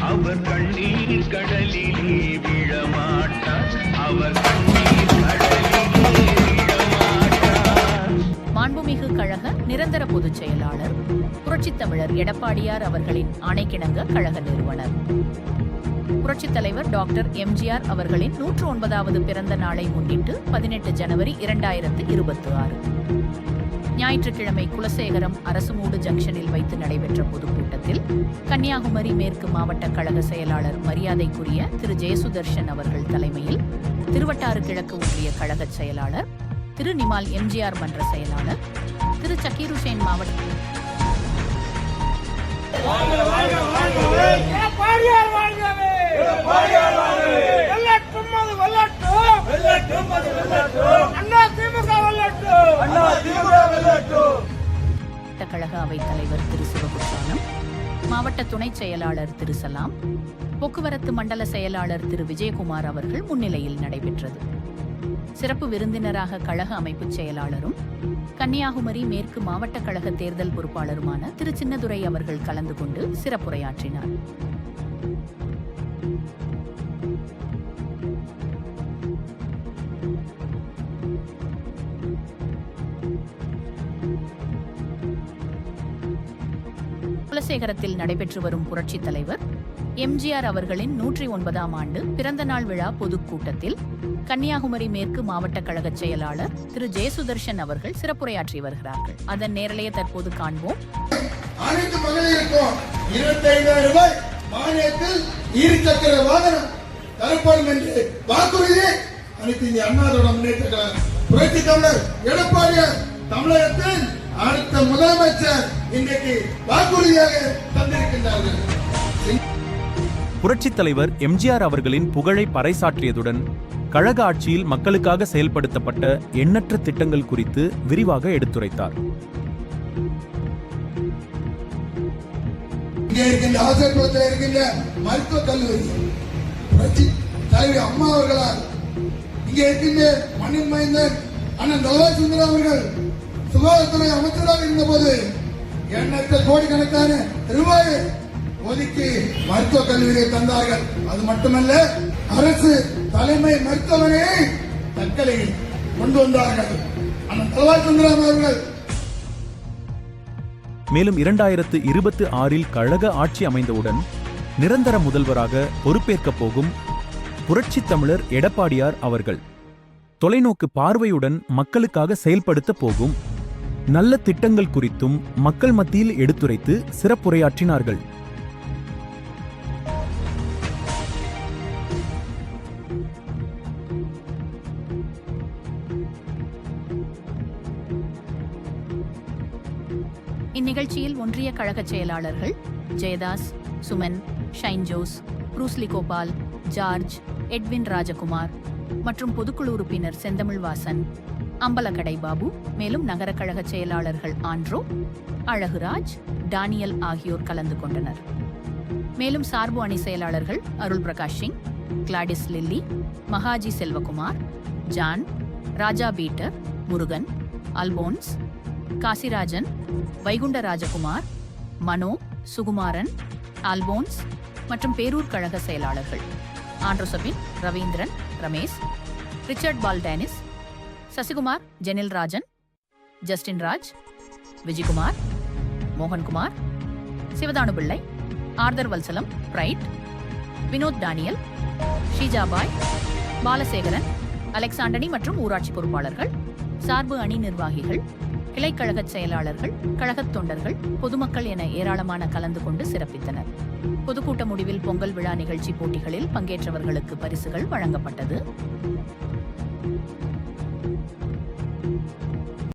அவர் கண்ணீர் கடலிலே விழமாட்டார். அவர் கண்ணீர் கடலிலே விழமாட்டார். மாண்புமிகு கழக நிரந்தர பொதுச் செயலாளர் புரட்சித் தமிழர் எடப்பாடியார் அவர்களின் ஆணைக்கிணங்க கழக நிறுவனர் புரட்சித் தலைவர் டாக்டர் எம்ஜிஆர் அவர்களின் 109வது பிறந்த நாளை முன்னிட்டு 18 ஜனவரி 2026 ஞாயிற்றுக்கிழமை குலசேகரம் அரசுமூடு ஜங்ஷனில் வைத்து நடைபெற்ற பொதுக்கூட்டத்தில் கன்னியாகுமரி மேற்கு மாவட்ட கழக செயலாளர் மரியாதைக்குரிய திரு ஜெயசுதர்ஷன் அவர்கள் தலைமையில் திருவட்டாறு கிழக்கு ஒன்றிய கழக செயலாளர் திரு நிமால் எம்ஜிஆர் மன்ற செயலாளர் திரு சக்கீர் ஹுசேன் மாவட்ட கழக அவைத் தலைவர் திரு சிவகுற்றாலம், மாவட்ட துணை செயலாளர் திரு சலாம், போக்குவரத்து மண்டல செயலாளர் திரு விஜயகுமார் அவர்கள் முன்னிலையில் நடைபெற்றது. சிறப்பு விருந்தினராக கழக அமைப்பு செயலாளரும் கன்னியாகுமரி மேற்கு மாவட்ட கழக தேர்தல் பொறுப்பாளருமான திரு சின்னதுரை அவர்கள் கலந்து கொண்டு சிறப்புரையாற்றினார். குலசேகரத்தில் நடைபெற்று வரும் புரட்சித் தலைவர் எம்ஜிஆர் அவர்களின் 109ஆம் ஆண்டு பிறந்த நாள் விழா பொதுக்கூட்டத்தில் கன்னியாகுமரி மேற்கு மாவட்ட கழக செயலாளர் திரு ஜெயசுதர்ஷன் அவர்கள் சிறப்புரையாற்றி வருகிறார்கள். அதன் நேரலையை தற்போது காண்போம். அனைத்து மகளிருக்கும் 25,000 ரூபாய் மானியத்தில் இருசக்கர வாகனம் தரப்படும் என்று வாக்குறுதியை அனைத்து இந்திய அண்ணா திராவிட முன்னேற்ற கழகம் புரட்சி தமிழர் எடப்பாடியார் தமிழகத்தில் அடுத்த முதலமைச்சர் இன்றைக்கு வாக்குறுதியாக தந்திருக்கின்றார்கள். புரட்சித் தலைவர் எம்ஜிஆர் அவர்களின் புகழை பறைசாற்றியதுடன் கழக ஆட்சியில் மக்களுக்காக செயல்படுத்தப்பட்ட எண்ணற்ற திட்டங்கள் குறித்து விரிவாக எடுத்துரைத்தார். இங்கே இருக்கின்ற ஆசிரியர் இருக்கின்ற மருத்துவக் கல்லூரி புரட்சி தலைவர் அம்மா அவர்களால் இங்கே இருக்கின்ற மண்ணின் மைந்தன் அண்ணன் தலவாய் சுந்தரம் அவர்கள் சுகாதாரத்துறை அமைச்சராக இருந்தபோது எண்ணற்ற கோடிக்கணக்கான ரூபாயை ஒதுக்கி மருத்துவக் கல்லூரியை தந்தார்கள். அது மட்டுமல்ல, அரசு தலைமை மருத்துவமனையை தக்கலையில் கொண்டு வந்தார்கள் அண்ணன் தலவாய் சுந்தரம் அவர்கள். மேலும் 2026 கழக ஆட்சி அமைந்தவுடன் நிரந்தர முதல்வராக பொறுப்பேற்கப் போகும் புரட்சித் தமிழர் எடப்பாடியார் அவர்கள் தொலைநோக்கு பார்வையுடன் மக்களுக்காக செயல்படுத்த போகும் நல்ல திட்டங்கள் குறித்தும் மக்கள் மத்தியில் எடுத்துரைத்து சிறப்புரையாற்றினார்கள். இந்நிகழ்ச்சியில் ஒன்றிய கழக செயலாளர்கள் Jayadas, Suman, Shine Jose, Bruce Lee Gopal, George, Edwin Rajakumar மற்றும் பொதுக்குழு உறுப்பினர் செந்தமிழ் வாசன், அம்பலக்கடை பாபு, மேலும் நகர கழக செயலாளர்கள் ஆண்ட்ரோ, அழகுராஜ், டானியல் ஆகியோர் கலந்து கொண்டனர். மேலும் சார்பு அணி செயலாளர்கள் Arul Prakash Singh, Gladys Lilly, Mahaji Selvakumar, John, Raja Peter, Murugan, Alphonse, Kasirajan, Vaikunda Rajakumar, Mano, Sukumaran, Alphonse மற்றும் பேரூர் கழக செயலாளர்கள் Androsabin, Ravindran, Ramesh, Richard Paul Danis, Sasikumar, Jenil Rajan, Justin Raj, Vijayakumar, Mohankumar, Sivathanu Pillai, Arthur Valsalam, Bright, Vinod Daniel, Sheejabai, Balasekaran, Alexandani மற்றும் ஊராட்சி பொறுப்பாளர்கள், சார்பு அணி நிர்வாகிகள், கிளைக்கழக செயலாளர்கள், கழகத் தொண்டர்கள், பொதுமக்கள் என ஏராளமான கலந்து கொண்டு சிறப்பித்தனர். பொதுக்கூட்ட முடிவில் பொங்கல் விழா நிகழ்ச்சி போட்டிகளில் பங்கேற்றவர்களுக்கு பரிசுகள் வழங்கப்பட்டது.